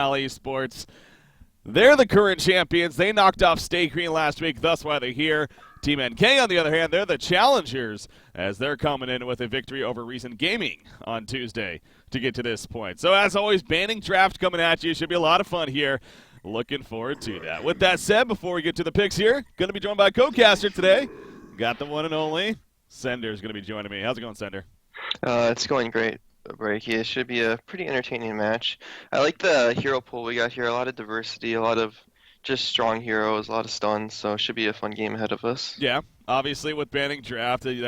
exdnL Sports. They're the current champions. They knocked off Stay Green last week, thus why they're here. Team NK, on the other hand, they're the challengers as they're coming in with a victory over Reason Gaming on Tuesday to get to this point. So as always, banning draft coming at you. Should be a lot of fun here. Looking forward to that. With that said, before we get to the picks here, going to be joined by co-caster today. Got the one and only. Sender's going to be joining me. How's it going, Sender? It's going great, Breaky. It should be a pretty entertaining match. I like the hero pool we got here. A lot of diversity, a lot of just strong heroes, a lot of stuns. So it should be a fun game ahead of us. Yeah, obviously with banning draft, you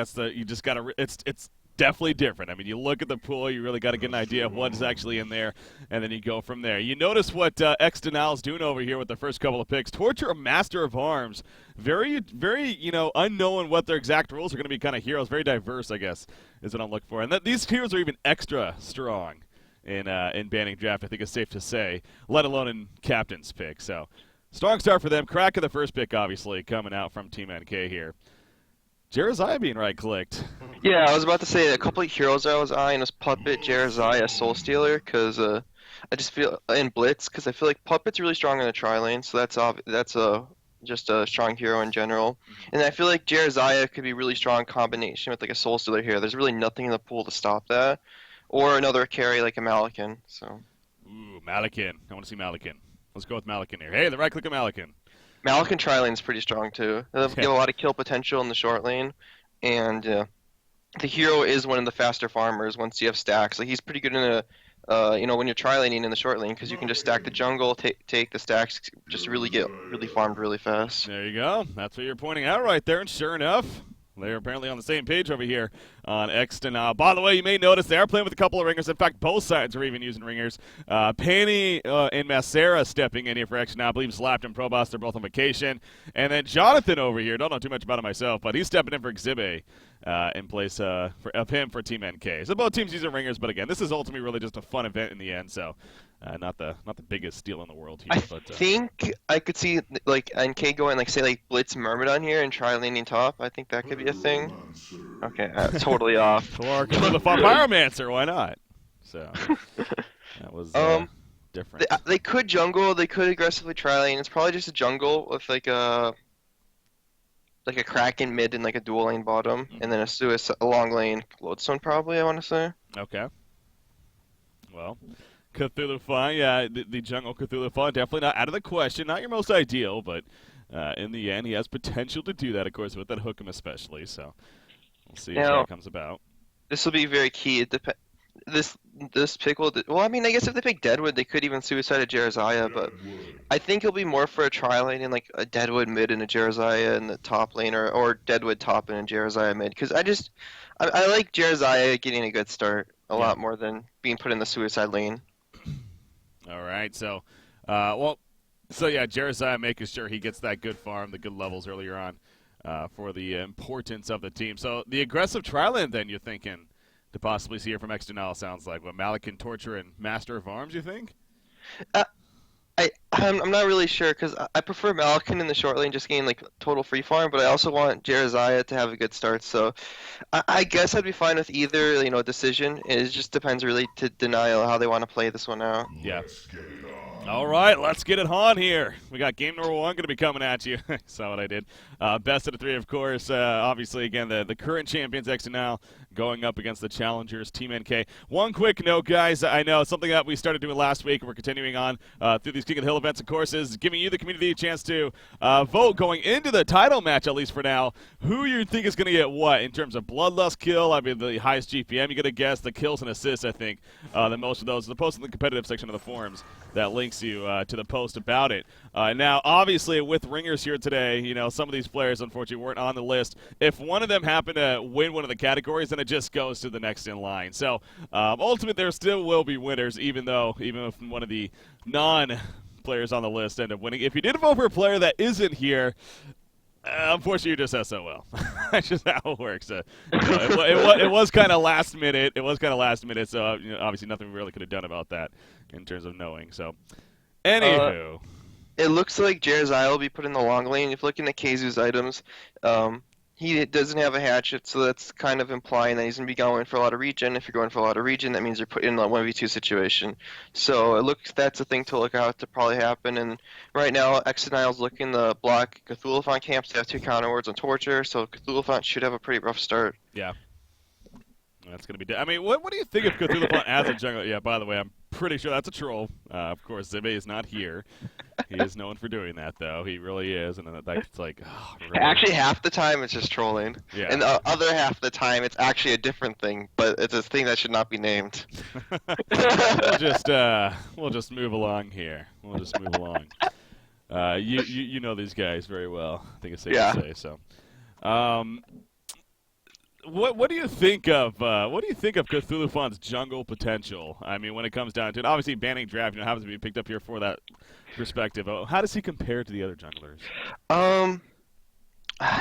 just got to. It's definitely different. I mean, you look at the pool, you really got to get an idea of what is actually in there, and then you go from there. You notice what exdnL is doing over here with the first couple of picks. Torture, Master of Arms, very unknown what their exact rules are going to be. Kind of heroes, very diverse, I guess, is what I'm looking for. And these heroes are even extra strong in banning draft. I think it's safe to say, let alone in captain's pick. So strong start for them. Crack of the first pick, obviously, coming out from Team NK here. Jeraziah being right-clicked. Yeah, I was about to say a couple of heroes I was eyeing was Puppet, Jeraziah, Soul Stealer, because I just feel and Blitz, because I feel like Puppet's really strong in the tri-lane, so that's just a strong hero in general. And I feel like Jeraziah could be really strong combination with like a Soul Stealer here. There's really nothing in the pool to stop that, or another carry like a Malakin. So. Ooh, Malakin. I want to see Malakin. Let's go with Malakin here. Hey, the right-click of Malakin. Malakin tri-lane is pretty strong too. They have a lot of kill potential in the short lane, and the hero is one of the faster farmers once you have stacks. Like he's pretty good in when you're tri-laning in the short lane because you can just stack the jungle, take the stacks, just really get really farmed really fast. There you go. That's what you're pointing out right there, and sure enough, they're apparently on the same page over here on exdnL. By the way, you may notice they are playing with a couple of ringers. In fact, both sides are even using ringers. Panny and Macera stepping in here for exdnL. I believe Slapped and Proboss, they're both on vacation. And then Jonathan over here, don't know too much about him myself, but he's stepping in for Exhibit in place of him for Team NK. So both teams using ringers, but again, this is ultimately really just a fun event in the end, so not the biggest deal in the world here. I think I could see like NK going like Blitz Myrmidon here and tri-laning top. I think that could be a thing. Okay, totally off. Or the Pyromancer, why not? So that was different. They could jungle, they could aggressively tri-lane. It's probably just a jungle with like a Kraken mid and like a dual lane bottom, and then a long lane Lodestone probably, I want to say. Okay. Well, Cthulhu Fun, yeah, the jungle Cthulhu Fun, definitely not out of the question. Not your most ideal, but in the end, he has potential to do that, of course, with that Hookem especially. So we'll see if that comes about. This will be very key. This pick will. Well, I mean, I guess if they pick Deadwood, they could even suicide a Jeraziah, but I think it'll be more for a tri-lane and like a Deadwood mid and a Jeraziah in the top lane, or Deadwood top and a Jeraziah mid. Because I like Jeraziah getting a good start a lot more than being put in the suicide lane. All right, so, Jeraziah making sure he gets that good farm, the good levels earlier on for the importance of the team. So the aggressive tri-lane, then, you're thinking to possibly see here from exdnL, sounds like. What, Malakin, Torture, and Master of Arms, you think? I'm not really sure because I prefer Malakin in the short lane, just getting like total free farm, but I also want Jeraziah to have a good start. So I guess I'd be fine with either decision. It just depends really to denial how they want to play this one out. Yeah. All right, let's get it on here. We got game number one going to be coming at you. Saw what I did. Best of the three, of course. Obviously, again, the current champions, exdnL, going up against the challengers, Team NK. One quick note, guys. I know something that we started doing last week, and we're continuing on through these King of the Hill events, of course, is giving you, the community, a chance to vote going into the title match, at least for now, who you think is going to get what in terms of Bloodlust kill. I mean, the highest GPM you got to guess, the kills and assists, I think, the most of those. The post in the competitive section of the forums that links you to the post about it. Now, obviously, with ringers here today, some of these players, unfortunately, weren't on the list. If one of them happened to win one of the categories, then it just goes to the next in line. So, ultimately, there still will be winners, even if one of the non-players on the list end up winning. If you did vote for a player that isn't here, unfortunately, you're just SOL. That's just how it works. It was kind of last minute. So obviously nothing we really could have done about that in terms of knowing. So, anywho, it looks like Jeraziah will be put in the long lane. If looking at Kazu's items, he doesn't have a hatchet, so that's kind of implying that he's going to be going for a lot of regen. If you're going for a lot of regen, that means you're put in a 1v2 situation. So it looks that's a thing to look out to probably happen. And right now, exdnL's looking to block Cthulhu camps to have 2 counter wards on Torture, so Cthulhu should have a pretty rough start. Yeah. That's going to be. I mean, what do you think of Cthulhu as a jungler? Yeah, by the way, I'm pretty sure that's a troll. Of course, Zibe is not here. He is known for doing that, though. He really is, and that's like, oh, really? Actually, half the time it's just trolling, Yeah. and the other half the time it's actually a different thing, but it's a thing that should not be named. We'll just move along here. We'll just move along. You know these guys very well. I think it's safe to say so. What do you think of Cthulhu's jungle potential? I mean, when it comes down to it, obviously banning draft, happens to be picked up here for that perspective. How does he compare to the other junglers?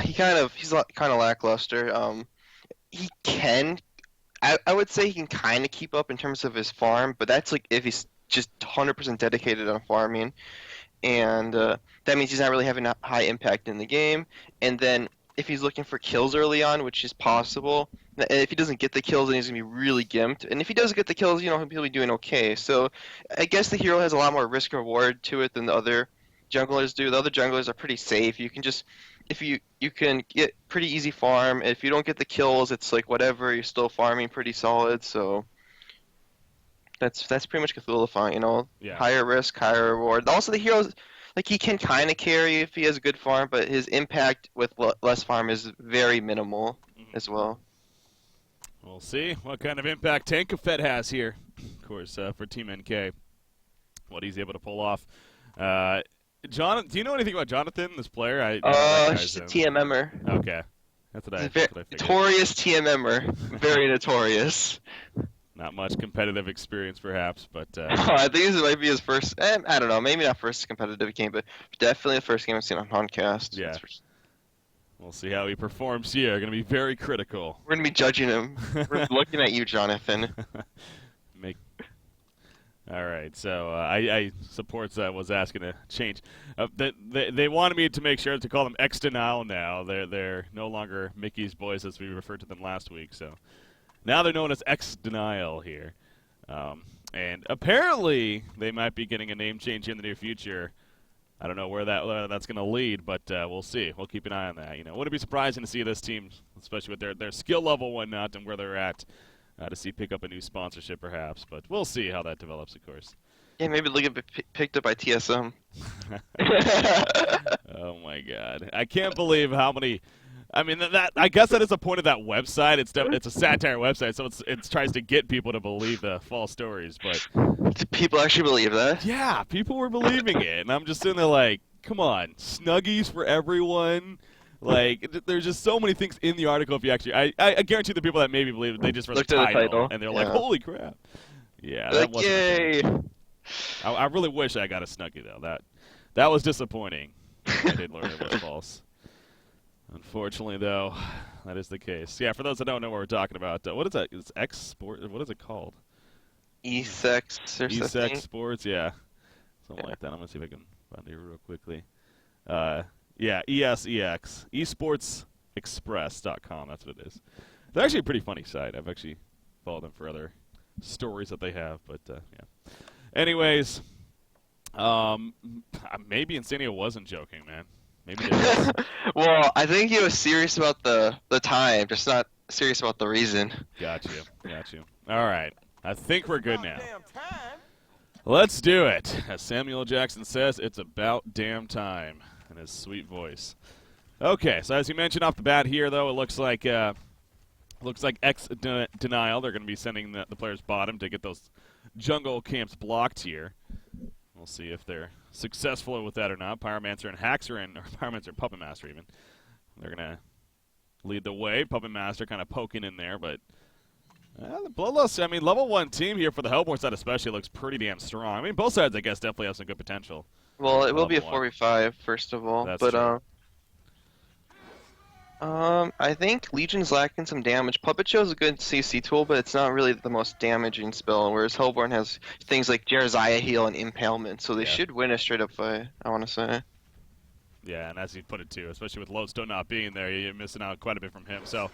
He's kind of lackluster. He can, I would say he can kind of keep up in terms of his farm, but that's like if he's just 100% dedicated on farming, and that means he's not really having a high impact in the game. And then if he's looking for kills early on, which is possible, if he doesn't get the kills, then he's going to be really gimped. And if he does get the kills, he'll be doing okay. So I guess the hero has a lot more risk reward to it than the other junglers do. The other junglers are pretty safe. You can just, if you can get pretty easy farm. If you don't get the kills, it's like whatever, you're still farming pretty solid. So that's pretty much Cthulhu, Yeah. Higher risk, higher reward. Also, the heroes, like, he can kind of carry if he has a good farm, but his impact with less farm is very minimal as well. We'll see what kind of impact Tankafet has here, of course, for Team NK. What he's able to pull off. John, do you know anything about Jonathan, this player? He's a TMMer. Okay. That's what I figured. Notorious TMMer. Very notorious. Not much competitive experience, perhaps, but... I think this might be his first... I don't know, maybe not first competitive game, but definitely the first game I've seen on Honcast. Yeah. We'll see how he performs here. Going to be very critical. We're going to be judging him. We're looking at you, Jonathan. All right, so I support was asking to change. They wanted me to make sure to call them exdnL now. They're no longer Mickey's boys as we referred to them last week. So now they're known as exdnL here, and apparently they might be getting a name change in the near future. I don't know where that's going to lead, but we'll see. We'll keep an eye on that. Wouldn't it be surprising to see this team, especially with their skill level and whatnot, and where they're at. To see pick up a new sponsorship, perhaps, but we'll see how that develops, of course. Yeah, maybe they'll get picked up by TSM. Oh my God, I can't believe how many. I mean, I guess that is the point of that website. It's a satire website, so it tries to get people to believe the false stories. But do people actually believe that? Yeah, people were believing it, and I'm just sitting there like, come on, Snuggies for everyone. Like, there's just so many things in the article. If you actually, I guarantee the people that maybe believe it, they just read the title, and they're like, "Holy crap!" Yeah, that wasn't. Yay! I really wish I got a Snuggie though. That was disappointing. I did learn it was false. Unfortunately, though, that is the case. Yeah, for those that don't know what we're talking about, what is that? It's X Sport. What is it called? E-Sex or something. E-Sex Sports, yeah, something like that. I'm gonna see if I can find it real quickly. Yeah, ESEX, esportsexpress.com, that's what it is. They're actually a pretty funny site. I've actually followed them for other stories that they have, but yeah. Anyways, maybe Insanio wasn't joking, man. Maybe it was. Well, I think he was serious about the time, just not serious about the reason. Got you. All right, I think we're good now. Let's do it. As Samuel Jackson says, it's about damn time. In his sweet voice. Okay, so as you mentioned off the bat here, though, it looks like exdnL. They're going to be sending the players bottom to get those jungle camps blocked here. We'll see if they're successful with that or not. Pyromancer and Hacks are in, or Pyromancer and Puppet Master even. They're going to lead the way. Puppet Master kind of poking in there, but the Bloodlust, I mean, level 1 team here for the Hellborn side especially looks pretty damn strong. I mean, both sides, I guess, definitely have some good potential. Well, it will be a 4v5, first of all. That's true. I think Legion's lacking some damage. Puppet Show's a good CC tool, but it's not really the most damaging spell, whereas Hellborn has things like Jeremiah Heal and Impalement, so they should win a straight-up fight, I want to say. Yeah, and as you put it too, especially with Lodestone not being there, you're missing out quite a bit from him. So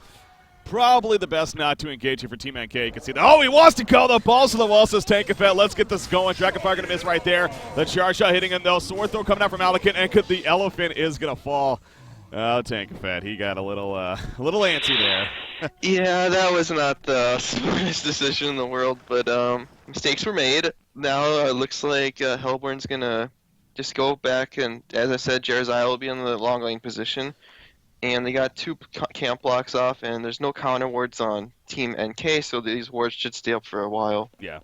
probably the best not to engage here for Team NK. You can see that. Oh, he wants to call the balls to the wall, says Tankafet. Let's get this going. Dragonfire going to miss right there. The charge shot hitting him, though. Sword throw coming out from Alakant, and the elephant is going to fall. Oh, Tankafet, he got a little antsy there. Yeah, that was not the smartest decision in the world, but mistakes were made. Now it looks like Hellborn's gonna just go back, and as I said, Jeremiah will be in the long lane position. And they got 2 camp blocks off, and there's no counter wards on Team NK, so these wards should stay up for a while. Yeah.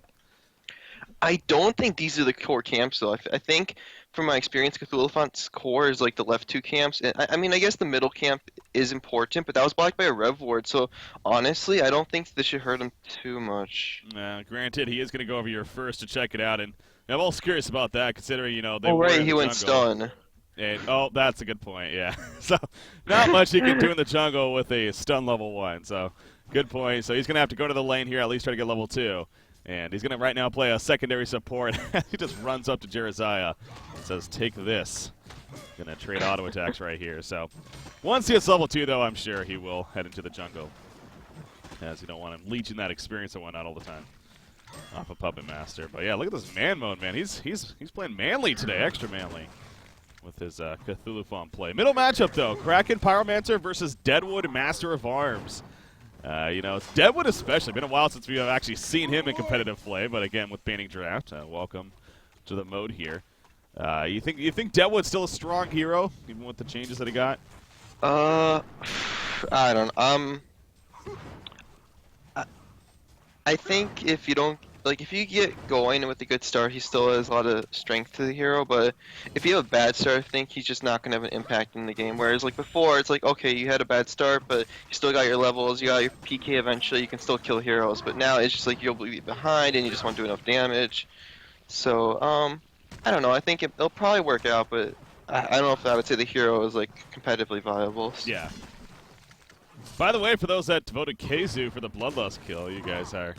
I don't think these are the core camps, though. I think, from my experience, Cthulhu's core is like the left 2 camps. And I mean, I guess the middle camp is important, but that was blocked by a Rev ward, so honestly, I don't think this should hurt him too much. Granted, he is going to go over here first to check it out, and I'm also curious about that, considering, they Oh, were right, in he the went jungle. stun. And, oh, that's a good point, yeah. So, not much he can do in the jungle with a stun level 1, so good point. So he's going to have to go to the lane here, at least try to get level 2. And he's going to right now play a secondary support. He just runs up to Jeremiah and says, take this. Going to trade auto attacks right here. So once he gets level 2, though, I'm sure he will head into the jungle, as you don't want him leeching that experience and whatnot all the time off of Puppet Master. But yeah, look at this man mode, man. He's playing manly today, extra manly, with his Cthulhu Fawn play. Middle matchup, though. Kraken Pyromancer versus Deadwood Master of Arms. It's Deadwood especially. Been a while since we have actually seen him in competitive play, but again, with banning draft, welcome to the mode here. You think Deadwood's still a strong hero, even with the changes that he got? I don't I think if you get going with a good start, he still has a lot of strength to the hero, but if you have a bad start, I think he's just not going to have an impact in the game. Whereas, like, before, it's like, okay, you had a bad start, but you still got your levels, you got your PK eventually, you can still kill heroes. But now it's just like you'll be behind and you just want to do enough damage. So, I don't know, I think it'll probably work out, but I don't know if I would say the hero is, like, competitively viable. Yeah. By the way, for those that voted Keizu for the Bloodlust kill, you guys have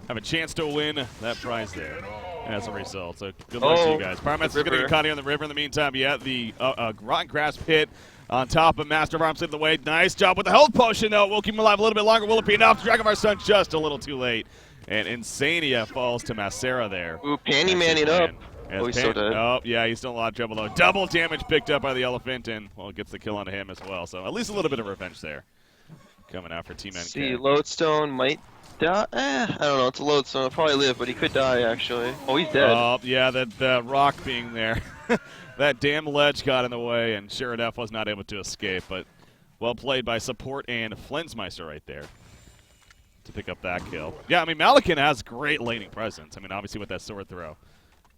a chance to win that prize there as a result. So good luck to you guys. Pyromancer's going to get caught here in the river in the meantime. Yeah, the Rotten Grasp hit on top of Master of Arms leading the way. Nice job with the health potion, though. We'll keep him alive a little bit longer. Will it be enough? Dragonfire Sun just a little too late. And Insania falls to Macera there. Ooh, Panty Manning up. Oh, he's so dead. Oh, yeah, he's still in a lot of trouble, though. Double damage picked up by the elephant, and, well, gets the kill onto him as well. So at least a little bit of revenge there coming out for Team NK. See, Lodestone might die. I don't know. It's a Lodestone. He'll probably live, but he could die, actually. Oh, he's dead. Oh, yeah, that rock being there. That damn ledge got in the way, and sure enough was not able to escape. But well played by Support and Flensmeister right there to pick up that kill. Yeah, I mean, Malakin has great laning presence. I mean, obviously with that sword throw,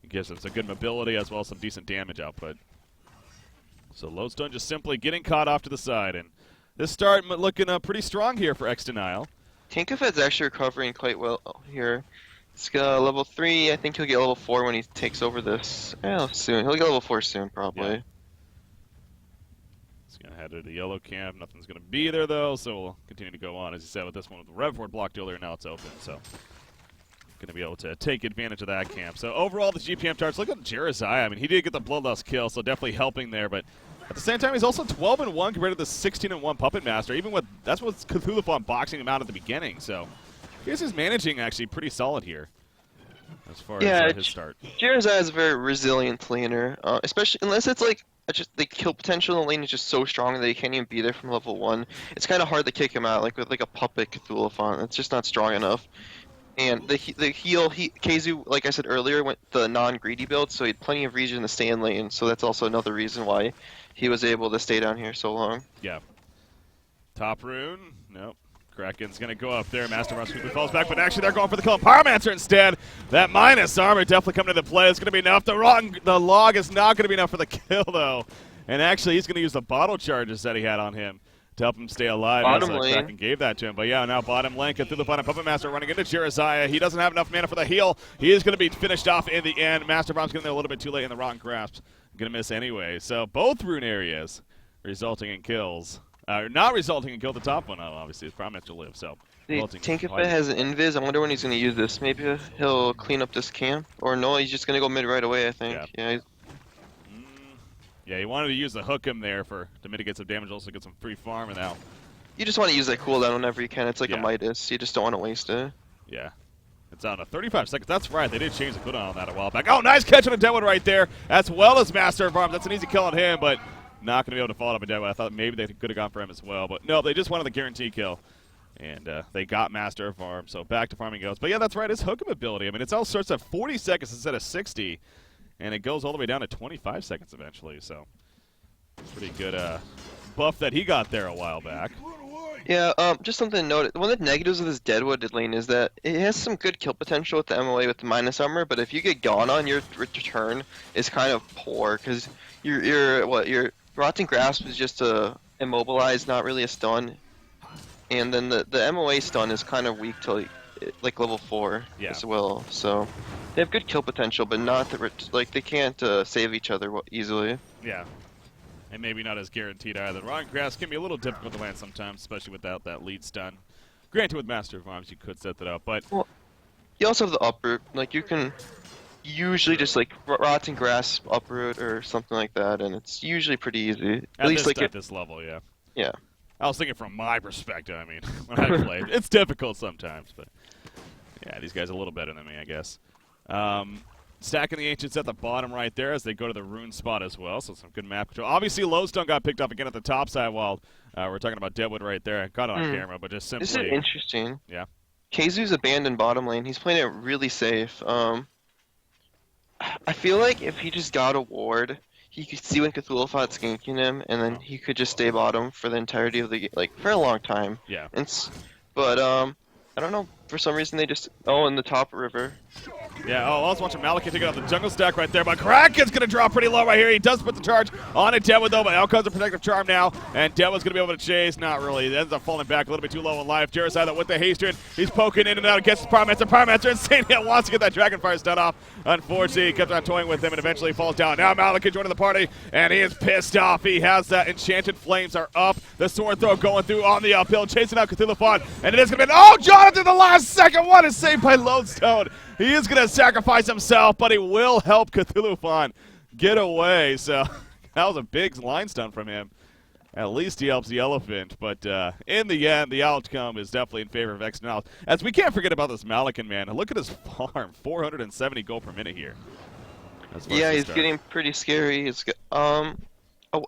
it gives us a good mobility as well as some decent damage output. So Lodestone just simply getting caught off to the side, and this start looking pretty strong here for exdnL. Tankafet's actually recovering quite well here. He's got level 3. I think he'll get level 4 when he takes over this. Soon. He'll get level 4 soon, probably. Yeah. He's going to head to the yellow camp. Nothing's going to be there, though, so we'll continue to go on. As you said, with this one with the Rev Ward blocked earlier, now it's open, so going to be able to take advantage of that camp. So overall, the GPM charts, look at Jeremiah. I mean, he did get the Bloodlust kill, so definitely helping there, but at the same time, he's also 12-1 compared to the 16-1 Puppet Master. Even with that's what Cthulhu Fawn boxing him out at the beginning. So I guess he's managing actually pretty solid here as far as his start. Jeremiah is a very resilient laner, especially unless it's like the kill potential in the lane is just so strong that he can't even be there from level 1. It's kind of hard to kick him out, like with like a Puppet Cthulhu Fawn. It's just not strong enough. And the heal, Keizu, like I said earlier, went the non-greedy build, so he had plenty of regen to stay in lane. So that's also another reason why he was able to stay down here so long. Yeah. Top rune. Nope. Kraken's going to go up there. Master Rush quickly falls back, but actually they're going for the kill. Pyromancer instead. That minus armor definitely coming into play. It's going to be enough. The log is not going to be enough for the kill, though. And actually he's going to use the bottle charges that he had on him to help him stay alive. Bottom lane. Kraken gave that to him. But yeah, now bottom lane, through the bottom. Puppet Master running into Jeremiah. He doesn't have enough mana for the heal. He is going to be finished off in the end. Master Bomb's getting there a little bit too late in the Rotten Grasp. Going to miss anyway. So both rune areas resulting in kills. Not resulting in kill. The top one, obviously, is Promise to live. So Tankafet has an invis. I wonder when he's going to use this. Maybe he'll clean up this camp. Or no, he's just going to go mid right away, I think. Yeah, Yeah, he wanted to use the hook him there to mitigate some damage, also get some free farm, and now. You just want to use that cooldown whenever you can. It's like a Yeah. Midas. You just don't want to waste it. Yeah. It's down to 35 seconds. That's right. They did change the cooldown on that a while back. Oh, nice catch on a Deadwood right there, as well as Master of Arms. That's an easy kill on him, but not going to be able to follow up a Deadwood. I thought maybe they could have gone for him as well, but no, they just wanted the guarantee kill. And they got Master of Arms, so back to farming goes. But yeah, that's right, his hook-em ability. I mean, it all starts at 40 seconds instead of 60, and it goes all the way down to 25 seconds eventually. So pretty good buff that he got there a while back. Yeah, just something to note. One of the negatives of this Deadwood lane is that it has some good kill potential with the MOA with the minus armor, but if you get gone on, your return is kind of poor because your Rotten Grasp is just a immobilize, not really a stun, and then the MOA stun is kind of weak to like level 4 as well. So they have good kill potential, but not like they can't save each other easily. Yeah. And maybe not as guaranteed either. Rotten Grass can be a little difficult to land sometimes, especially without that lead stun. Granted, with Master of Arms, you could set that up, but... Well, you also have the uproot. Like, you can usually just, like, Rotten Grass uproot or something like that, and it's usually pretty easy. At least, like, at this level, yeah. Yeah. I was thinking from my perspective, I mean, when I played. It's difficult sometimes, but... Yeah, these guys are a little better than me, I guess. Stacking the Ancients at the bottom right there as they go to the rune spot as well, so some good map control. Obviously, Lowstone got picked up again at the top side while we're talking about Deadwood right there. I got it on camera, but just simply... This is interesting. Yeah. Keizu's abandoned bottom lane. He's playing it really safe. I feel like if he just got a ward, he could see when Cthulhu fought ganking him, and then he could just stay bottom for the entirety of the game, like, for a long time. Yeah. But, I don't know. For some reason, they just... Oh, in the top river. Yeah, I was watching Malachi take it off the jungle stack right there, but Kraken's going to drop pretty low right here. He does put the charge on it, Deadwood, though, but out comes a protective charm now, and Deadwood's going to be able to chase. Not really. He ends up falling back a little bit too low in life. Jersey with the haste, he's poking in and out against the Pyromancer. Pyromancer insane. He wants to get that Dragonfire stun off. Unfortunately, he kept on toying with him and eventually falls down. Now Malachi joining the party, and he is pissed off. He has that Enchanted Flames are up. The sword throw going through on the uphill, chasing out Cthulhu Fawn, and it is going to be... Oh, Jonathan, the last second one is saved by Lodestone. He is going to sacrifice himself, but he will help Cthulhu Fawn get away. So that was a big line stun from him. At least he helps the elephant. But in the end, the outcome is definitely in favor of exdnL. As we can't forget about this Malakin, man. Look at his farm. 470 gold per minute here. Yeah, he's getting pretty scary.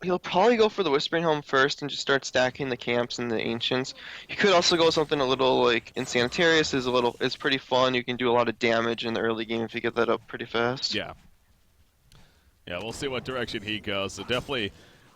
He'll probably go for the Whispering Helm first and just start stacking the camps and the Ancients. He could also go something a little like Insanitarius is pretty fun. You can do a lot of damage in the early game if you get that up pretty fast. Yeah. Yeah, we'll see what direction he goes. So definitely,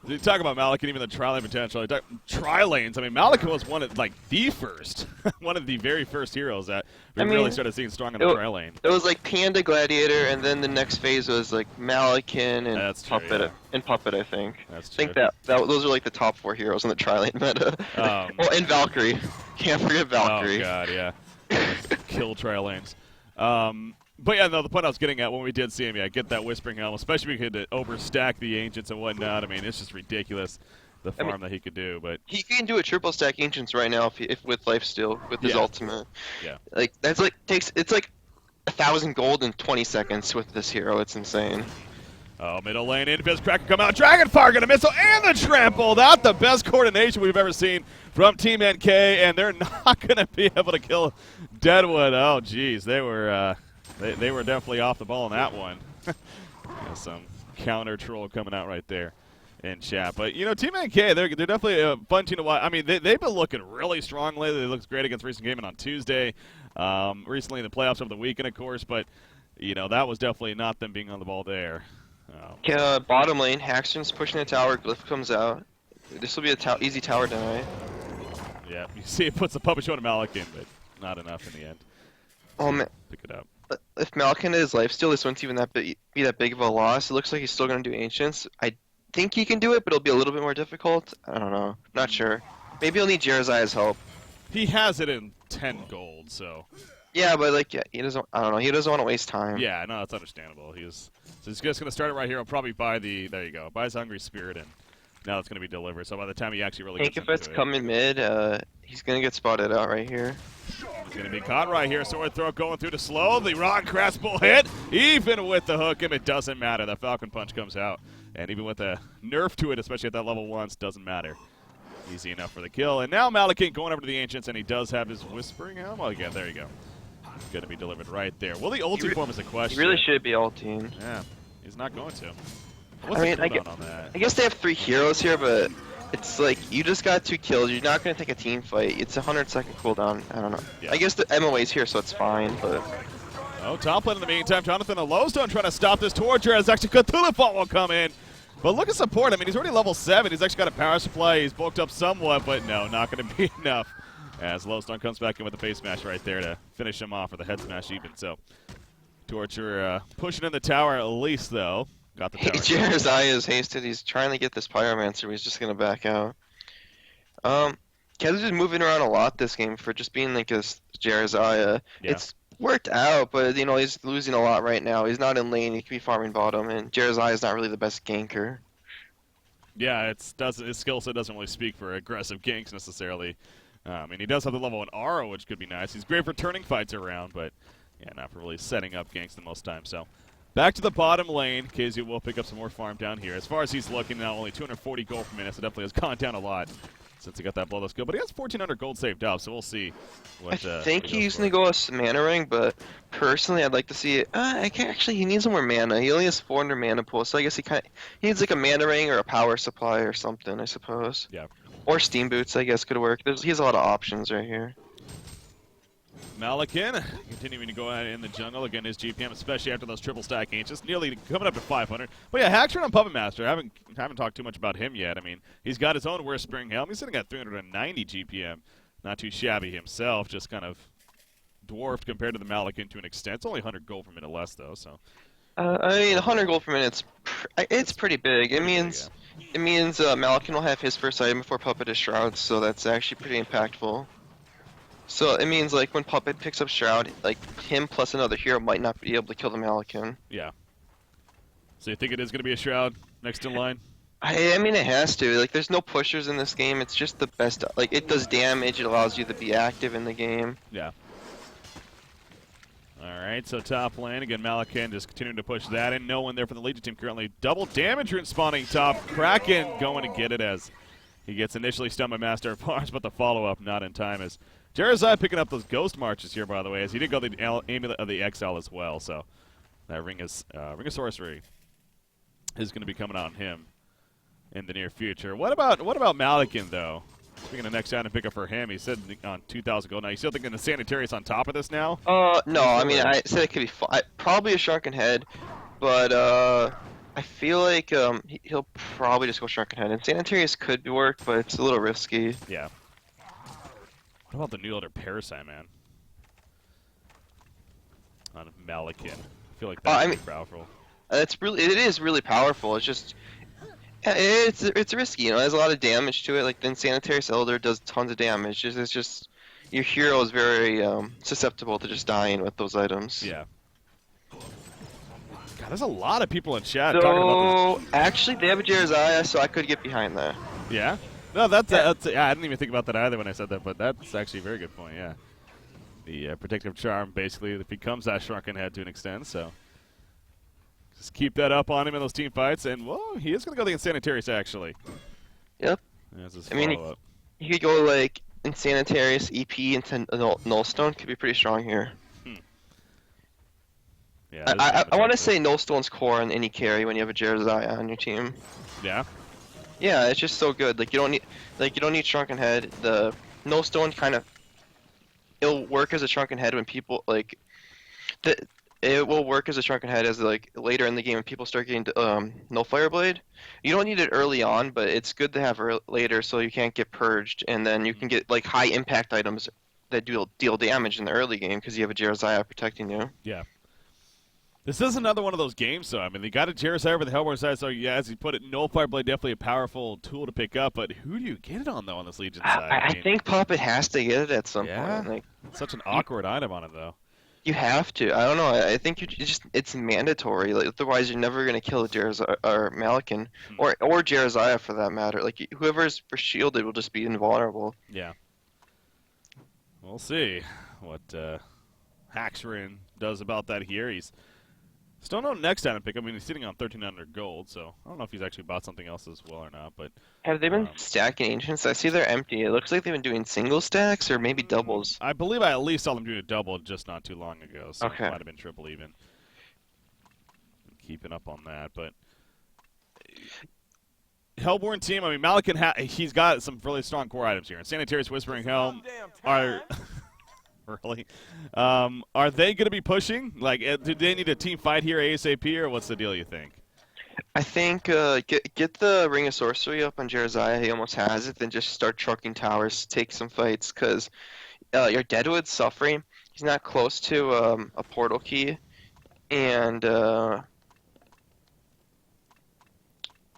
you talk about Malakin, even the tri-lane potential. Tri-lanes, I mean, Malakin was one of, like, the first, one of the very first heroes that we really started seeing strong in the tri-lane. It was like Panda Gladiator, and then the next phase was like Malakin and Puppet. Yeah. And Puppet, I think. That's true. I think that those are like the top 4 heroes in the tri-lane meta. Oh, and Valkyrie. Can't forget Valkyrie. Oh, God, yeah. Kill tri-lanes. But yeah, no, the point I was getting at when we did see him, yeah, get that Whispering Helm, especially if he could overstack the Ancients and whatnot. I mean, it's just ridiculous, the farm that he could do. But he can do a triple stack Ancients right now if with lifesteal with his ultimate. Yeah. Like that's like it's like 1,000 gold in 20 seconds with this hero. It's insane. Oh, middle lane, Invis Kraken come out. Dragonfire gonna missile and the trample. Not the best coordination we've ever seen from Team NK, and they're not gonna be able to kill Deadwood. Oh, geez, they were definitely off the ball in that one. Yeah, some counter troll coming out right there in chat. But, you know, Team NK, they're definitely a fun team to watch. I mean, they've been looking really strong lately. They looked great against Recent Gaming on Tuesday. Recently in the playoffs over the weekend, of course. But, you know, that was definitely not them being on the ball there. Bottom lane, Haxton's pushing the tower. Glyph comes out. This will be an easy tower tonight. Yeah, you see it puts the puppet show on Malakin, but not enough in the end. Oh, man. Pick it up. If Malakin is lifesteal, this won't even be that big of a loss. It looks like he's still going to do Ancients. I think he can do it, but it'll be a little bit more difficult. I don't know. Not sure. Maybe he'll need Jereziah's help. He has it in 10 gold, so... Yeah, but like, he doesn't. I don't know. He doesn't want to waste time. Yeah, no, that's understandable. He's just going to start it right here. He'll probably buy the. There you go. Buys Hungry Spirit, and now it's going to be delivered. So by the time he actually really gets into it, coming mid, he's going to get spotted out right here. Going to be caught right here. Sword throw going through to slow. The Ron Craspel hit. Even with the hook him, it doesn't matter. The Falcon Punch comes out. And even with a nerf to it, especially at that level 1, doesn't matter. Easy enough for the kill. And now Malakin going over to the Ancients, and he does have his Whispering Helm. Oh, yeah, there you go. Going to be delivered right there. Will the ulti form is a question. He really should be ulting. Yeah, he's not going to. What's I mean, the cooldown on that? I guess they have 3 heroes here, but it's like you just got 2 kills. You're not going to take a team fight. It's a 100-second cooldown. I don't know. Yeah. I guess the MOA's here, so it's fine, but... Oh, top lane in the meantime. Jonathan and Lowstone trying to stop this Torture as actually Cthulhu Fault will come in. But look at support. I mean, he's already level 7. He's actually got a power supply. He's bulked up somewhat, but no, not going to be enough. As Lowstone comes back in with the face smash right there to finish him off, or the head smash even. So, Torture pushing in the tower at least, though. Got the tower. Jeremiah is hasted. He's trying to get this Pyromancer, but he's just going to back out. Kev's been moving around a lot this game for just being like this Jeremiah. Yeah. It's worked out, but you know he's losing a lot right now. He's not in lane. He could be farming bottom, and Jeremiah is not really the best ganker. Yeah, his skill set doesn't really speak for aggressive ganks necessarily. I mean, he does have the level 1 aura, which could be nice. He's great for turning fights around, but yeah, not for really setting up ganks the most time. So, back to the bottom lane. KZ will pick up some more farm down here. As far as he's looking now, only 240 gold per minute, so definitely has gone down a lot since he got that bloodless kill. But he has 1,400 gold saved up, so we'll see what I think he's going to go a mana ring, but personally I'd like to see it. I can't actually, he needs some more mana. He only has 400 mana pool, so I guess he needs like a mana ring or a power supply or something, I suppose. Yeah. Or steam boots, I guess, could work. He has a lot of options right here. Malakin continuing to go out in the jungle. Again, his GPM, especially after those triple stack ancients, nearly coming up to 500. But yeah, Hackster on Puppet Master. I haven't talked too much about him yet. I mean, he's got his own Whispering Helm. He's sitting at 390 GPM. Not too shabby himself, just kind of dwarfed compared to the Malakin to an extent. It's only 100 gold per minute less, though, so. I mean, 100 gold per minute, it's pretty big. It means Malakin will have his first item before Puppet is Shroud, so that's actually pretty impactful. So it means like when Puppet picks up Shroud, like him plus another hero might not be able to kill the Malakin. Yeah. So you think it is going to be a Shroud next in line? I mean, it has to. Like, there's no pushers in this game. It's just the best. Like, it does damage. It allows you to be active in the game. Yeah. All right, so top lane, again, Malakin just continuing to push that in. No one there for the Legion team currently. Double damage rune spawning top. Kraken going to get it as he gets initially stunned by Master of Arms, but the follow-up not in time as Jeremiah picking up those Ghost Marches here, by the way, as he did go the Amulet of the Exile as well, so that Ring of Sorcery is going to be coming on him in the near future. What about Malakin, though? Speaking of next item pick up for him, he said on 2,000 gold. Now, you still thinking the Sanitarius on top of this now? No, I mean, I said it could be probably a Shrunken Head, but I feel like he'll probably just go Shrunken Head. And Sanitarius could work, but it's a little risky. Yeah. What about the New Elder Parasite, man? On Malakin. I feel like that's pretty powerful. It is really powerful. It's just, it's risky. You know, it has a lot of damage to it. Like then Sanitarius Elder does tons of damage. It's just your hero is very susceptible to just dying with those items. Yeah. God, there's a lot of people in chat So talking about this. actually, they have a Jeremiah, so I could get behind that. Yeah. No, that's I didn't even think about that either when I said that, but that's actually a very good point. Yeah. The protective charm basically becomes that Shrunken Head to an extent, so just keep that up on him in those team fights, and well, he is going to go the Insanitarius actually. Yep. That's his I mean, follow-up. you could go like Insanitarius, EP, into Nullstone. Could be pretty strong here. Yeah. I want to say Nullstone's core on any carry when you have a Jeremiah on your team. Yeah. Yeah, it's just so good. Like you don't need Shrunken Head. The Nullstone kind of it'll work as a Shrunken Head when people like it will work as a Shrunken Head as like later in the game when people start getting Nullfire Blade. You don't need it early on, but it's good to have later so you can't get purged, and then you can get like high impact items that deal damage in the early game because you have a Jeremiah protecting you. Yeah. This is another one of those games, though. I mean, they got a Jeremiah over the Hellborn side, so yeah, as he put it, Nullfire Blade definitely a powerful tool to pick up, but who do you get it on, though, on this Legion side? I think Puppet has to get it at some point. Like, it's such an awkward item on it, though. You have to. I don't know. I think it's mandatory. Like, otherwise, you're never gonna kill Jeremiah or Malakin, or Jeremiah for that matter. Like whoever's shielded will just be invulnerable. Yeah. We'll see. what Haxrin does about that here. He's still no next item pick. I mean, he's sitting on 1,300 gold, so I don't know if he's actually bought something else as well or not. But Have they been stacking ancients? I see they're empty. It looks like they've been doing single stacks or maybe doubles. I believe I at least saw them doing a double just not too long ago, so Okay. it might have been triple even. Keeping up on that, but Hellborn team, I mean, Malakin, he's got some really strong core items here. And Sanitarius, Whispering Helm are really. Are they going to be pushing? Like, do they need a team fight here ASAP, or what's the deal, you think? I think get the Ring of Sorcery up on Jeremiah. He almost has it. Then just start trucking towers, take some fights, because your Deadwood's suffering. He's not close to a portal key, and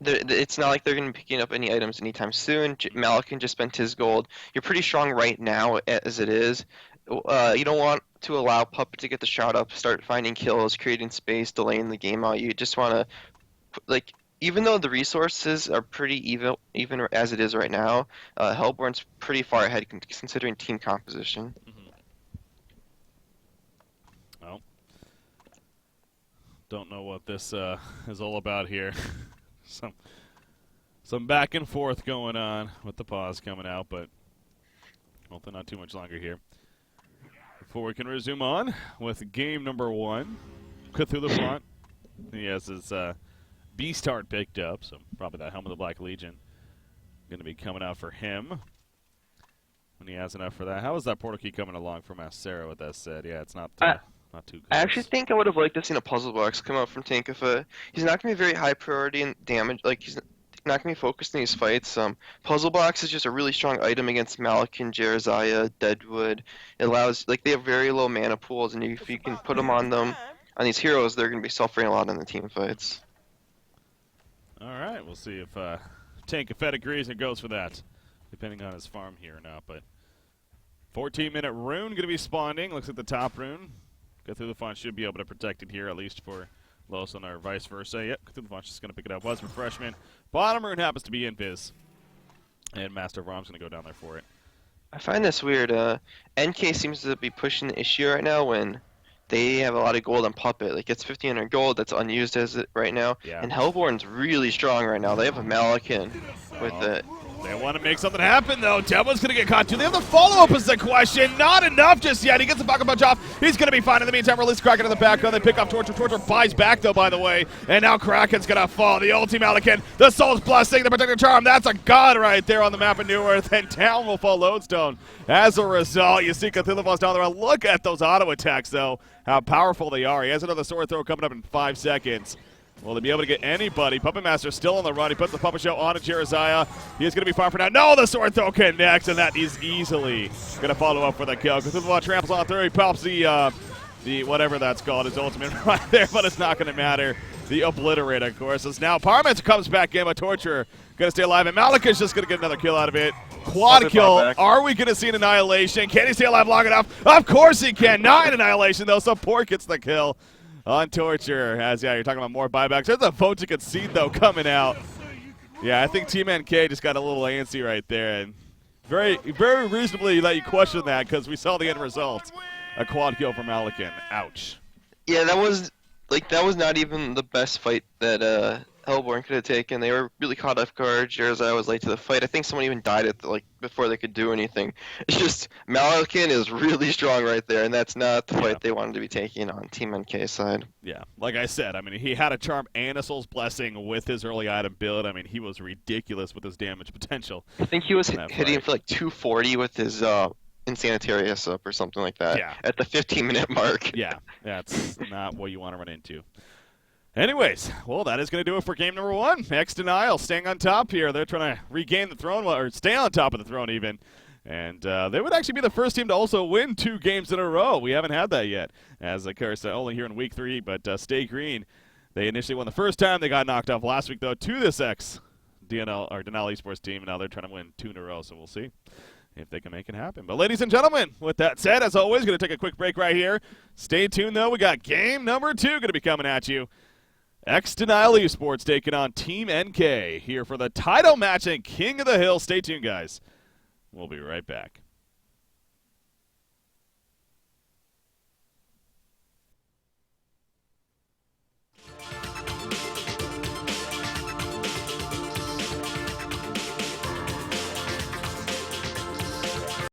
it's not like they're going to be picking up any items anytime soon. Malakin just spent his gold. You're pretty strong right now as it is. You don't want to allow Puppet to get the shot up, start finding kills, creating space, delaying the game out. You just want to, like, even though the resources are pretty even as it is right now, Hellborn's pretty far ahead considering team composition. Well, don't know what this is all about here. Some back and forth going on with the pause coming out, but hopefully not too much longer here. Before we can resume on with game number 1, Cthulhu Font. He has his Beast Heart picked up, so probably that Helm of the Black Legion going to be coming out for him when he has enough for that. How is that portal key coming along for Sarah with that said? Yeah, it's not too good. I actually think I would have liked to have seen a puzzle box come out from Tankifa. He's not going to be very high priority in damage. Like, he's not going to be focused in these fights. Puzzle box is just a really strong item against Malakin, Jeremiah, Deadwood. It allows, like, they have very low mana pools, and if you can put them on these heroes, they're going to be suffering a lot in the team fights. All right, we'll see if Tankifa agrees and goes for that, depending on his farm here or not. But 14-minute rune going to be spawning. Looks at the top rune. Cthulhu Font should be able to protect it here, at least for Lawson or vice versa. Yep, Cthulhu Font's just going to pick it up. Was refreshment. Bottom rune happens to be Invis. And Master of Arm's going to go down there for it. I find this weird. NK seems to be pushing the issue right now when they have a lot of gold on Puppet. Like, it's 1,500 gold that's unused as it right now. Yeah. And Hellborn's really strong right now. They have a Malakin with it. They want to make something happen, though. Devil's going to get caught, too. They have the follow-up is the question. Not enough just yet. He gets the Falcon Punch off. He's going to be fine. In the meantime, release Kraken in the background. They pick off Torture. Torture buys back, though, by the way. And now Kraken's going to fall. The ulti Malakin. The Soul's Blessing. The Protective Charm. That's a god right there on the map of New Earth. And down will fall Lodestone. As a result, you see Cthulhu falls down there. Look at those auto attacks, though. How powerful they are. He has another sword throw coming up in 5 seconds. Will they be able to get anybody? Puppet Master still on the run. He puts the Puppet Show on to Jeremiah. He is going to be far for now. No, the sword throw connects, and that is easily going to follow up for the kill. Cthulhu tramples on through. He pops the whatever that's called, his ultimate right there, but it's not going to matter. The Obliterate, of course, is now Parments comes back in, but Torture going to stay alive, and Malika's just going to get another kill out of it. Quad kill. Are we going to see an Annihilation? Can he stay alive long enough? Of course he can. Not an Annihilation, though, so Port gets the kill on Torture. As, yeah, you're talking about more buybacks. There's a vote to concede, though, coming out. Yeah, I think Team NK just got a little antsy right there, and very, very reasonably let you question that because we saw the end result. A quad kill from Malakin. Ouch. Yeah, that was not even the best fight that Hellborn could have taken. They were really caught off guard. Jeremiah was late to the fight. I think someone even died before they could do anything. It's just Malakin is really strong right there, and that's not the fight they wanted to be taking on Team NK side. Yeah, like I said, I mean, he had a charm and a Soul's Blessing with his early item build. I mean, he was ridiculous with his damage potential. I think he was hitting for like 240 with his Insanitarius up or something like that at the 15-minute mark. Yeah, that's not what you want to run into. Anyways, well, that is going to do it for game number 1. exdnL staying on top here. They're trying to regain the throne, or stay on top of the throne even. And they would actually be the first team to also win 2 games in a row. We haven't had that yet, as of course only here in week 3. But Stay Green, they initially won the first time. They got knocked off last week, though, to this exdnL Esports team. And now they're trying to win 2 in a row, so we'll see if they can make it happen. But ladies and gentlemen, with that said, as always, going to take a quick break right here. Stay tuned, though. We got game number 2 going to be coming at you. exdnL Esports taking on Team NK here for the title match and King of the Hill. Stay tuned, guys. We'll be right back.